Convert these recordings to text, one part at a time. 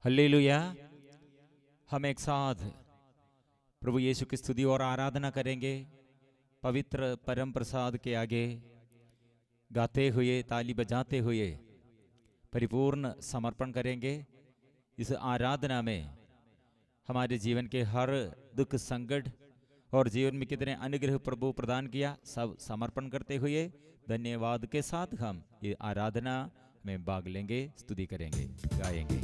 Hallelujah. हम एक साथ प्रभु यीशु की स्तुति और आराधना करेंगे। पवित्र परम प्रसाद के आगे गाते हुए, ताली बजाते हुए परिपूर्ण समर्पण करेंगे। इस आराधना में हमारे जीवन के हर दुख संकट और जीवन में कितने अनुग्रह प्रभु प्रदान किया, सब समर्पण करते हुए धन्यवाद के साथ हम ये आराधना में भाग लेंगे, स्तुति करेंगे, गाएंगे।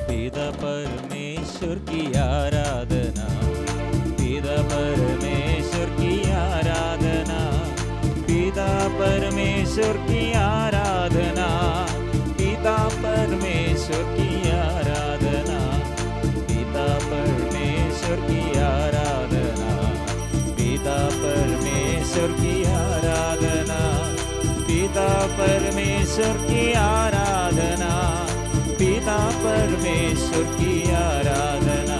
पिता परमेश्वर की आराधना, पिता परमेश्वर की आराधना, पिता परमेश्वर की आराधना, पिता परमेश्वर की आराधना, पिता परमेश्वर की आराधना, पिता परमेश्वर की आराधना, पिता परमेश्वर की आराधना, पिता परमेश्वर की आराधना।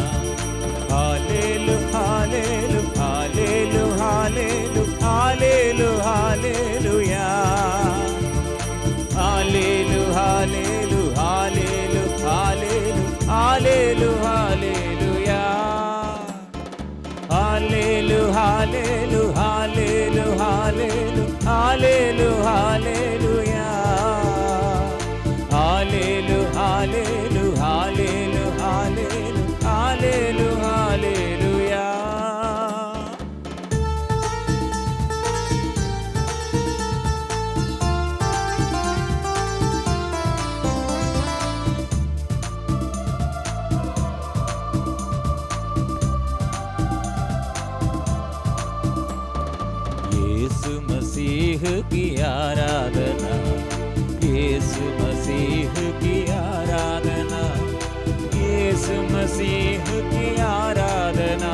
हालेलु हालेलु हालेलु हालेलु हालेलु हालेलुया, हालेलु हालेलु हालेलु हालेलु हालेलु हालेलुया, हालेलु हालेलु हालेलु हालेलु हालेलु हालेलुया, हालेलु हालेलु हालेलु हालेलु हालेलु हालेलुया। यीशु मसीह की आराधना, यीशु मसीह की आराधना, यीशु मसीह की आराधना,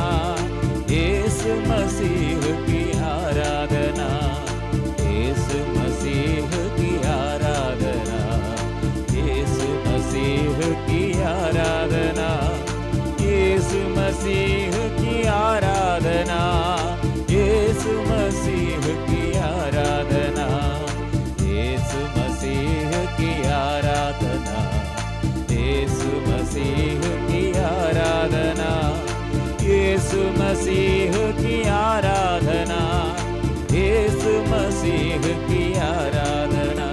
यीशु मसीह की आराधना, यीशु मसीह की आराधना, यीशु मसीह की आराधना, यीशु मसीह की आराधना, यीशु मसीह की आराधना, यीशु मसीह की आराधना, यीशु मसीह की आराधना, यीशु मसीह की आराधना, यीशु मसीह की आराधना।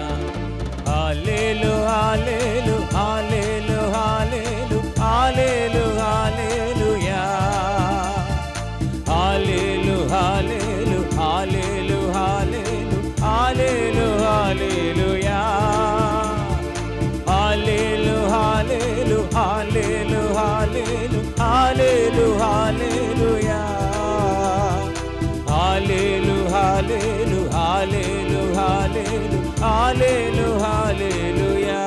हालेलु हालेलु हालेलु हालेलु हालेलु हालेलुया, हालेलु हालेलु हालेलु हालेलु हालेलु हालेलुया, हालेलु हालेलु हालेलु हालेलु हालेलु हालेलुया, हालेलु हालेलु हालेलु हालेलु हालेलु हालेलुया।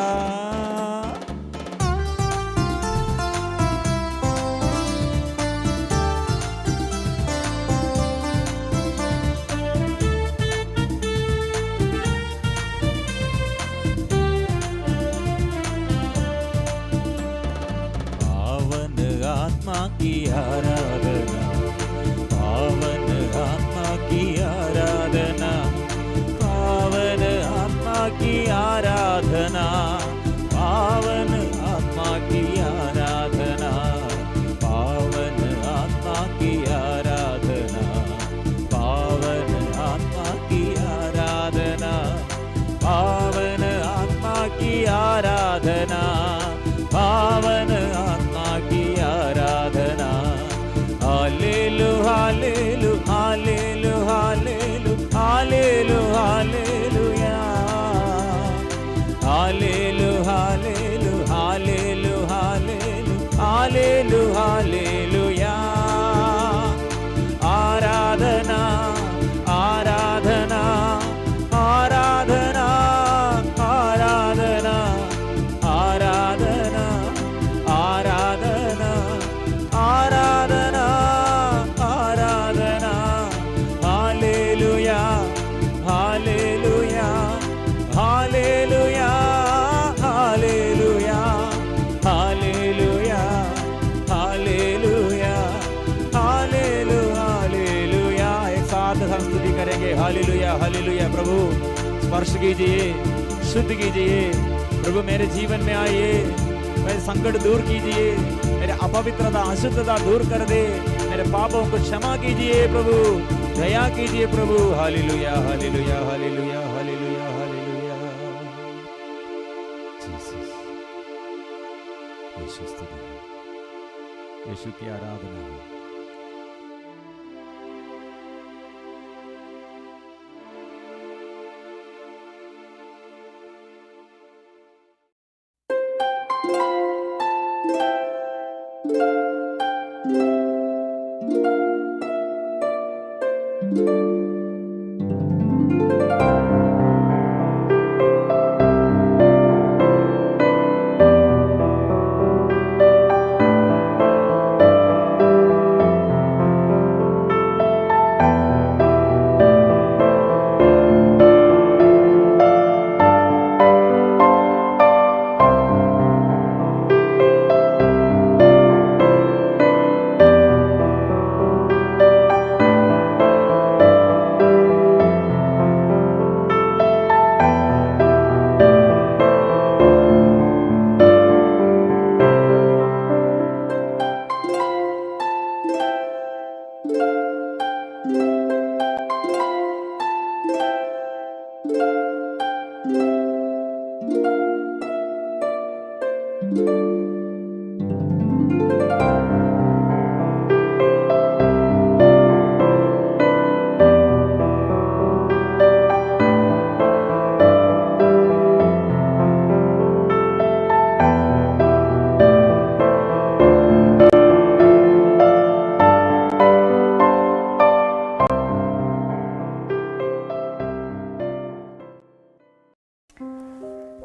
आत्मा की आराधना, पावन आत्मा की आराधना, पावन आत्मा की आराधना, पावन आत्मा की आराधना, पावन आत्मा की आराधना, पावन आत्मा की आराधना, पावन आत्मा की आराधना, पावन आत्मा की आराधना। हालेलु हालेलु हालेलु हालेलु हालेलु हालेलुया, हालेलु हालेलु हालेलु हालेलु हालेलु हालेलुया। आराधना आराधना आराधना आराधना आराधना आराधना आराधना आराधना, हालेलुया। कीजिए। Hallelujah hallelujah. प्रभु स्पर्श कीजिए, शुद्ध कीजिए। प्रभु मेरे जीवन में आइए, मेरे संकट दूर कीजिए, मेरे अपवित्रता अशुद्धता दूर कर दे, मेरे पापों को क्षमा कीजिए प्रभु, दया कीजिए प्रभु। Hallelujah hallelujah hallelujah hallelujah hallelujah. Jesus, यीशु स्तुति, यीशु की आराधना हो।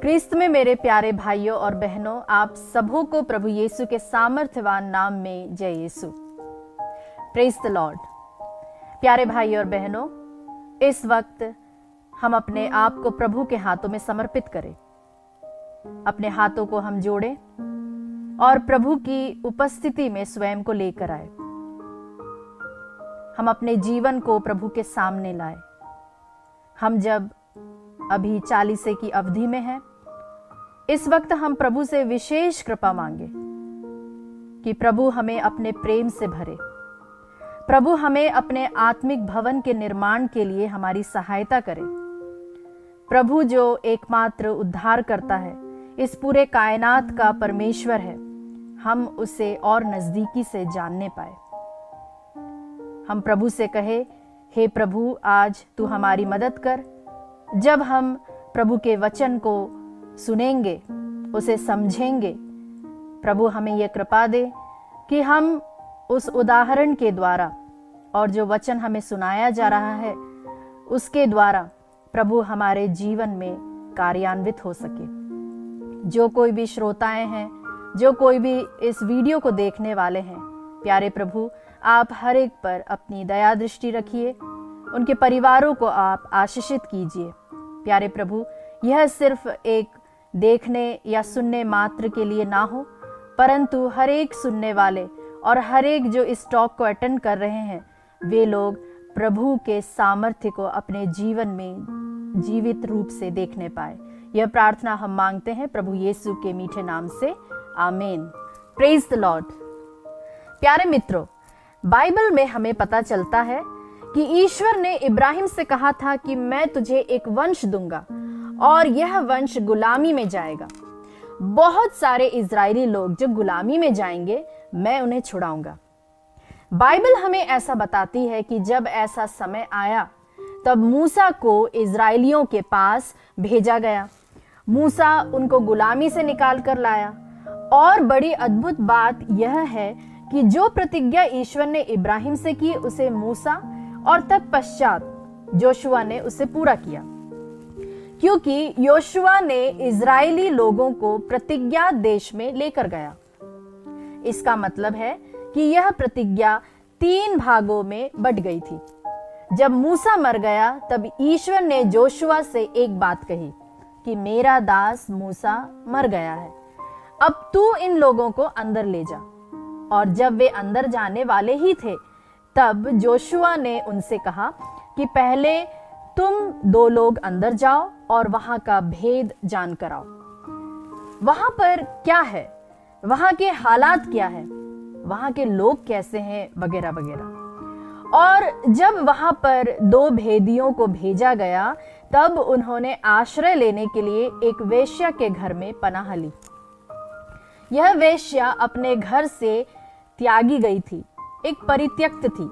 क्रिस्त में मेरे प्यारे भाइयों और बहनों, आप सबों को प्रभु यीशु के सामर्थ्यवान नाम में जय यीशु। Praise the Lord. प्यारे भाइयों और बहनों, इस वक्त हम अपने आप को प्रभु के हाथों में समर्पित करें। अपने हाथों को हम जोड़ें और प्रभु की उपस्थिति में स्वयं को लेकर आए। हम अपने जीवन को प्रभु के सामने लाए। हम जब अभी 40 की अवधि में हैं, इस वक्त हम प्रभु से विशेष कृपा मांगे कि प्रभु हमें अपने प्रेम से भरे। प्रभु हमें अपने आत्मिक भवन के निर्माण के लिए हमारी सहायता करे। प्रभु जो एकमात्र उद्धार करता है, इस पूरे कायनात का परमेश्वर है, हम उसे और नजदीकी से जानने पाए। हम प्रभु से कहे, हे प्रभु, आज तू हमारी मदद कर। जब हम प्रभु के वचन को सुनेंगे, उसे समझेंगे, प्रभु हमें यह कृपा दे कि हम उस उदाहरण के द्वारा और जो वचन हमें सुनाया जा रहा है उसके द्वारा प्रभु हमारे जीवन में कार्यान्वित हो सके। जो कोई भी श्रोताएं हैं, जो कोई भी इस वीडियो को देखने वाले हैं, प्यारे प्रभु, आप हर एक पर अपनी दया दृष्टि रखिए। उनके परिवारों को आप आशीषित कीजिए। प्यारे प्रभु, यह सिर्फ एक देखने या सुनने मात्र के लिए ना हो, परंतु हर एक सुनने वाले और हर एक जो इस टॉक को अटेंड कर रहे हैं, वे लोग प्रभु के सामर्थ्य को अपने जीवन में जीवित रूप से देखने पाए। यह प्रार्थना हम मांगते हैं प्रभु यीशु के मीठे नाम से, आमीन। Praise the Lord. प्यारे मित्रों, बाइबल में हमें पता चलता है कि ईश्वर ने इब्राहिम से कहा था कि मैं तुझे एक वंश दूंगा और यह वंश गुलामी में जाएगा। बहुत सारे इजरायली लोग जो गुलामी में जाएंगे, मैं उन्हें छुड़ाऊंगा। बाइबल हमें ऐसा बताती है कि जब ऐसा समय आया तब मूसा को इजरायलियों के पास भेजा गया। मूसा उनको गुलामी से निकाल कर लाया। और बड़ी अद्भुत बात यह है कि जो प्रतिज्ञा ईश्वर ने इब्राहिम से की, उसे मूसा और तत्पश्चात योशुआ ने उसे पूरा किया, क्योंकि योशुआ ने इजरायली लोगों को प्रतिज्ञा देश में लेकर गया। इसका मतलब है कि यह प्रतिज्ञा 3 भागों में बट गई थी। जब मूसा मर गया तब ईश्वर ने जोशुआ से एक बात कही कि मेरा दास मूसा मर गया है, अब तू इन लोगों को अंदर ले जा। और जब वे अंदर जाने वाले ही थे, तब जोशुआ ने उनसे कहा, कि पहले तुम 2 लोग अंदर जाओ और वहां का भेद जान कर आओ। वहां पर क्या है, वहां के हालात क्या है, वहां के लोग कैसे हैं, वगैरह वगैरह। और जब वहां पर 2 भेदियों को भेजा गया, तब उन्होंने आश्रय लेने के लिए एक वेश्या के घर में पनाह ली। यह वेश्या अपने घर से त्यागी गई थी, एक परित्यक्त थी।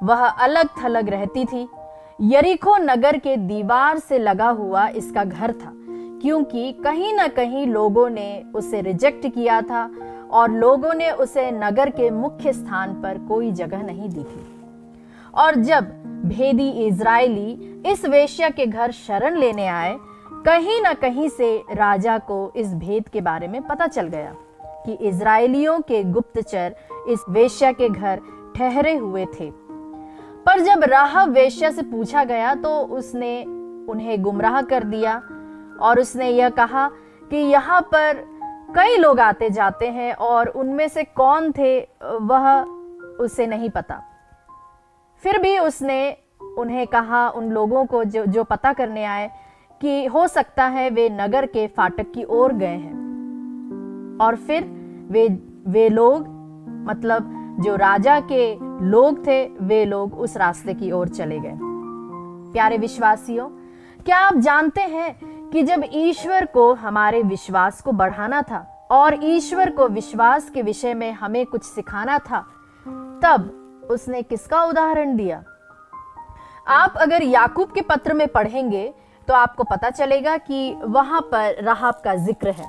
वह अलग थलग रहती थी। यरीको नगर के दीवार से लगा हुआ इसका घर था, क्योंकि कहीं ना कहीं लोगों ने उसे रिजेक्ट किया था और लोगों ने उसे नगर के मुख्य स्थान पर कोई जगह नहीं दी थी। और जब भेदी इजरायली इस वेश्या के घर शरण लेने आए, कहीं ना कहीं से राजा को इस भेद के बारे में पता चल गया कि इजरायलियों के गुप्तचर इस वेश्या के घर ठहरे हुए थे। पर जब राहब वेश्या से पूछा गया तो उसने उन्हें गुमराह कर दिया और उसने यह कहा कि यहाँ पर कई लोग आते जाते हैं और उनमें से कौन थे वह उसे नहीं पता। फिर भी उसने उन्हें कहा, उन लोगों को जो पता करने आए, कि हो सकता है वे नगर के फाटक की ओर गए हैं। और फिर वे लोग, मतलब जो राजा के लोग थे, वे लोग उस रास्ते की ओर चले गए। प्यारे विश्वासियों, क्या आप जानते हैं कि जब ईश्वर को हमारे विश्वास को बढ़ाना था और ईश्वर को विश्वास के विषय में हमें कुछ सिखाना था, तब उसने किसका उदाहरण दिया? आप अगर याकूब के पत्र में पढ़ेंगे तो आपको पता चलेगा कि वहां पर राहब का जिक्र है।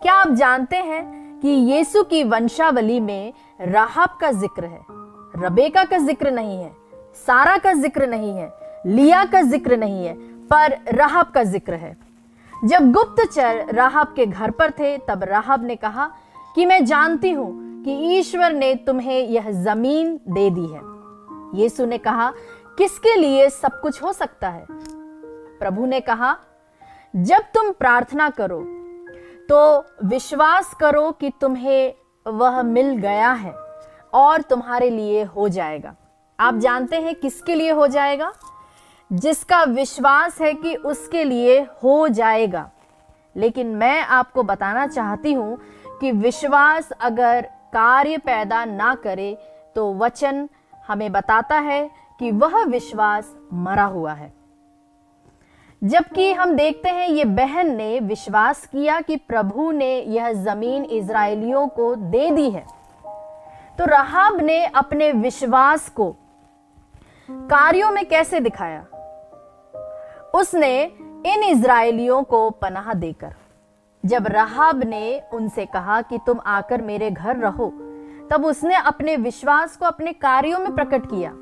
क्या आप जानते हैं कि यीशु की वंशावली में राहब का जिक्र है? रबेका का जिक्र नहीं है, सारा का जिक्र नहीं है, लिया का जिक्र नहीं है, पर राहब का जिक्र है। जब गुप्तचर राहब के घर पर थे, तब राहब ने कहा कि मैं जानती हूं कि ईश्वर ने तुम्हें यह जमीन दे दी है। यीशु ने कहा, किसके लिए सब कुछ हो सकता है? प्रभु ने कहा, जब तुम प्रार्थना करो तो विश्वास करो कि तुम्हें वह मिल गया है और तुम्हारे लिए हो जाएगा। आप जानते हैं किसके लिए हो जाएगा? जिसका विश्वास है कि उसके लिए हो जाएगा। लेकिन मैं आपको बताना चाहती हूं कि विश्वास अगर कार्य पैदा ना करे तो वचन हमें बताता है कि वह विश्वास मरा हुआ है। जबकि हम देखते हैं ये बहन ने विश्वास किया कि प्रभु ने यह जमीन इजरायलियों को दे दी है, तो राहब ने अपने विश्वास को कार्यों में कैसे दिखाया? उसने इन इजरायलियों को पनाह देकर, जब राहब ने उनसे कहा कि तुम आकर मेरे घर रहो, तब उसने अपने विश्वास को अपने कार्यों में प्रकट किया।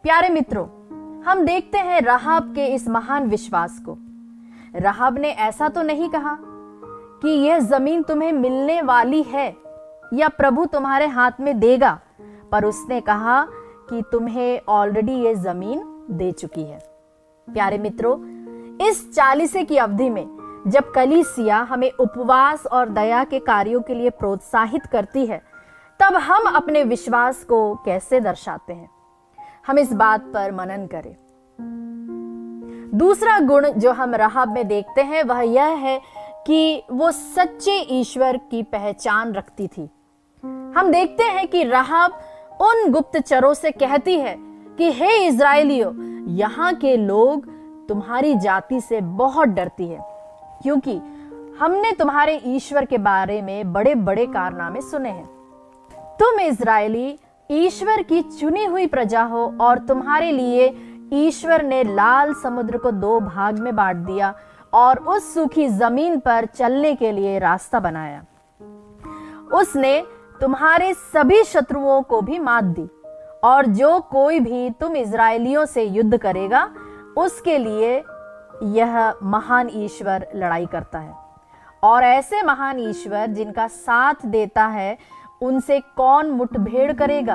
प्यारे मित्रों, हम देखते हैं राहब के इस महान विश्वास को। राहब ने ऐसा तो नहीं कहा कि यह जमीन तुम्हें मिलने वाली है या प्रभु तुम्हारे हाथ में देगा, पर उसने कहा कि तुम्हें ऑलरेडी यह जमीन दे चुकी है। प्यारे मित्रों, इस 40 की अवधि में जब कलीसिया हमें उपवास और दया के कार्यों के लिए प्रोत्साहित करती है, तब हम अपने विश्वास को कैसे दर्शाते हैं? हम इस बात पर मनन करें। दूसरा गुण जो हम राहब में देखते हैं वह यह है कि वो सच्चे ईश्वर की पहचान रखती थी। हम देखते हैं कि राहब उन गुप्तचरों से कहती है कि हे इजरायलियों, यहाँ के लोग तुम्हारी जाति से बहुत डरती है, क्योंकि हमने तुम्हारे ईश्वर के बारे में बड़े बड़े कारनामे सुने हैं। तुम इजरायली ईश्वर की चुनी हुई प्रजा हो और तुम्हारे लिए ईश्वर ने लाल समुद्र को 2 भाग में बांट दिया और उस सूखी जमीन पर चलने के लिए रास्ता बनाया। उसने तुम्हारे सभी शत्रुओं को भी मात दी, और जो कोई भी तुम इजरायलियों से युद्ध करेगा उसके लिए यह महान ईश्वर लड़ाई करता है। और ऐसे महान ईश्वर जिनका साथ देता है, उनसे कौन मुठभेड़ करेगा?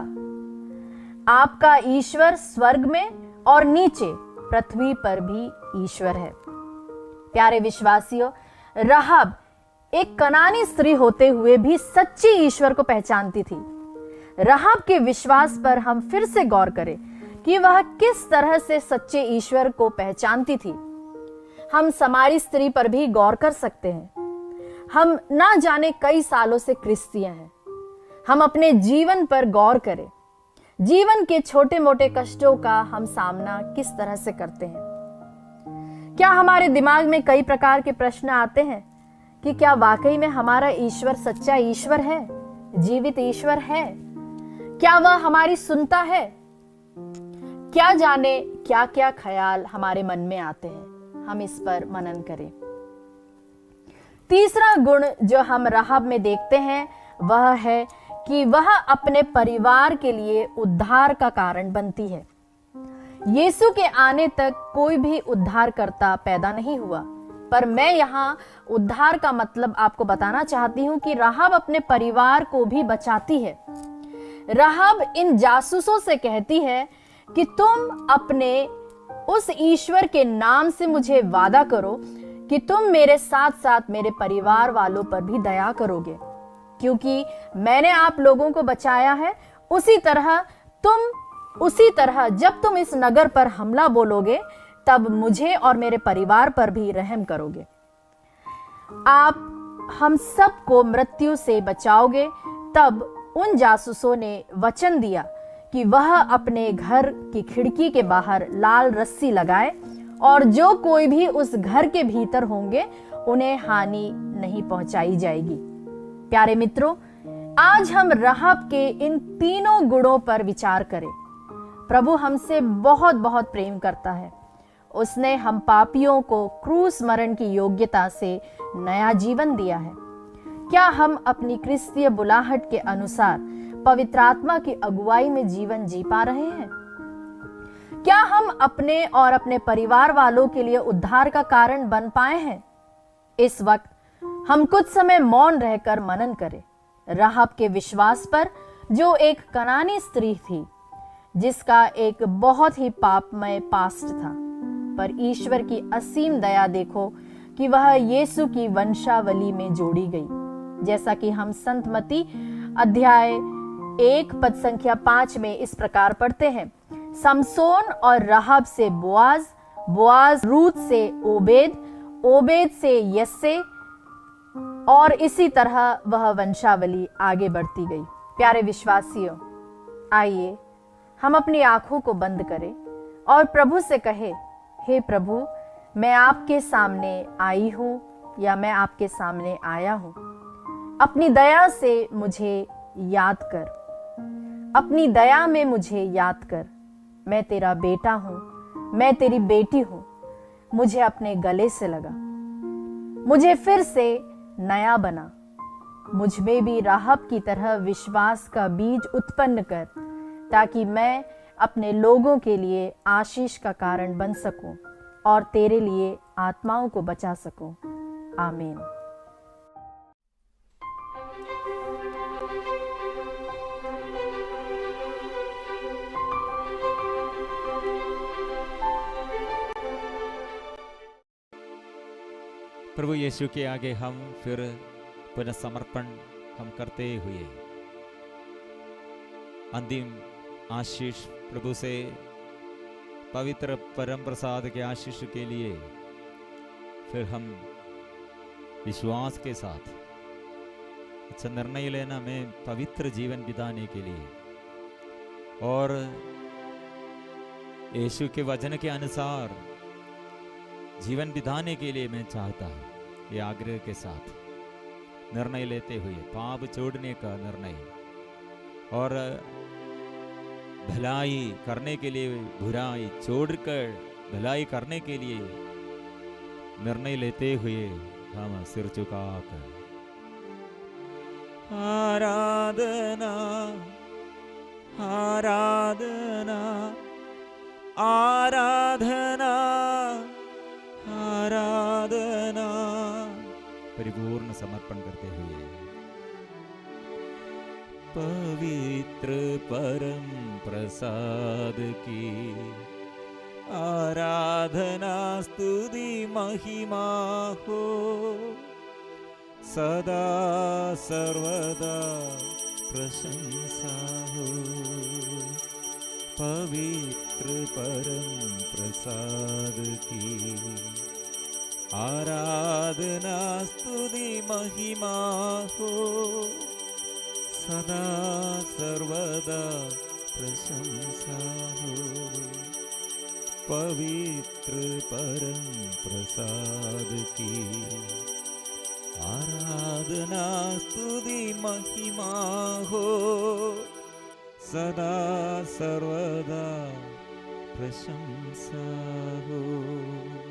आपका ईश्वर स्वर्ग में और नीचे पृथ्वी पर भी ईश्वर है। प्यारे विश्वासियों, राहब एक कनानी स्त्री होते हुए भी सच्ची ईश्वर को पहचानती थी। राहाब के विश्वास पर हम फिर से गौर करें कि वह किस तरह से सच्चे ईश्वर को पहचानती थी। हम समारी स्त्री पर भी गौर कर सकते हैं। हम ना जाने कई सालों से क्रिस्तियां हैं। हम अपने जीवन पर गौर करें। जीवन के छोटे मोटे कष्टों का हम सामना किस तरह से करते हैं। क्या हमारे दिमाग में कई प्रकार के प्रश्न आते हैं कि क्या वाकई में हमारा ईश्वर सच्चा ईश्वर है, जीवित ईश्वर है? क्या वह हमारी सुनता है? क्या जाने क्या क्या ख्याल हमारे मन में आते हैं। हम इस पर मनन करें। तीसरा गुण जो हम राहाब में देखते हैं वह है कि वह अपने परिवार के लिए उद्धार का कारण बनती है। यीशु के आने तक कोई भी उद्धारकर्ता पैदा नहीं हुआ, पर मैं यहाँ उद्धार का मतलब आपको बताना चाहती हूँ कि राहाब अपने परिवार को भी बचाती है। राहाब इन जासूसों से कहती है कि तुम अपने उस ईश्वर के नाम से मुझे वादा करो कि तुम मेरे साथ साथ मेरे परिवार वालों पर भी दया करोगे, क्योंकि मैंने आप लोगों को बचाया है। उसी तरह जब तुम इस नगर पर हमला बोलोगे तब मुझे और मेरे परिवार पर भी रहम करोगे। आप हम सबको मृत्यु से बचाओगे। तब उन जासूसों ने वचन दिया कि वह अपने घर की खिड़की के बाहर लाल रस्सी लगाए और जो कोई भी उस घर के भीतर होंगे उन्हें हानि नहीं पहुंचाई जाएगी। प्यारे मित्रों, आज हम राहाब के इन तीनों गुणों पर विचार करें। प्रभु हमसे बहुत बहुत प्रेम करता है। उसने हम पापियों को क्रूस मरण की योग्यता से नया जीवन दिया है। क्या हम अपनी क्रिस्तीय बुलाहट के अनुसार पवित्र आत्मा की अगुवाई में जीवन जी पा रहे हैं? क्या हम अपने और अपने परिवार वालों के लिए उद्धार का कारण बन पाए हैं? इस वक्त हम कुछ समय मौन रहकर मनन करें राहाब के विश्वास पर, जो एक कनानी स्त्री थी जिसका एक बहुत ही पापमय पास्ट था, पर ईश्वर की असीम दया देखो कि वह यीशु की वंशावली में जोड़ी गई। जैसा कि हम संत मत्ती अध्याय 1 पद संख्या 5 में इस प्रकार पढ़ते हैं, समसोन और राहाब से बोआज, बोआज रूत से ओबेद, ओबेद से यस्से, और इसी तरह वह वंशावली आगे बढ़ती गई। प्यारे विश्वासियों, आइए हम अपनी आंखों को बंद करें और प्रभु से कहे, हे प्रभु, मैं आपके सामने आई हूं या मैं आपके सामने आया हूं। अपनी दया से मुझे याद कर, अपनी दया में मुझे याद कर। मैं तेरा बेटा हूं, मैं तेरी बेटी हूं। मुझे अपने गले से लगा, मुझे फिर से नया बना। मुझ में भी राहाब की तरह विश्वास का बीज उत्पन्न कर, ताकि मैं अपने लोगों के लिए आशीष का कारण बन सकूं और तेरे लिए आत्माओं को बचा सकूं। आमीन। प्रभु यीशु के आगे हम फिर पुनः समर्पण हम करते हुए अंतिम आशीष प्रभु से, पवित्र परम प्रसाद के आशीष के लिए फिर हम विश्वास के साथ अच्छा निर्णय लेना में पवित्र जीवन बिताने के लिए और यीशु के वचन के अनुसार जीवन बिताने के लिए मैं चाहता हूँ। ये आग्रह के साथ निर्णय लेते हुए पाप छोड़ने का निर्णय और भलाई करने के लिए बुराई छोड़कर भलाई करने के लिए निर्णय लेते हुए हम सिर झुकाकर आराधना आराधना आराधना आराधना परिपूर्ण समर्पण करते हुए पवित्र परम प्रसाद की आराधना स्तुति महिमा हो सदा सर्वदा प्रशंसा हो। पवित्र परम प्रसाद की आराधना स्तुति महिमा हो। सदा सर्वदा प्रशंसा हो। पवित्र परम प्रसाद की आराधना स्तुति महिमा हो। सदा सर्वदा प्रशंसा हो।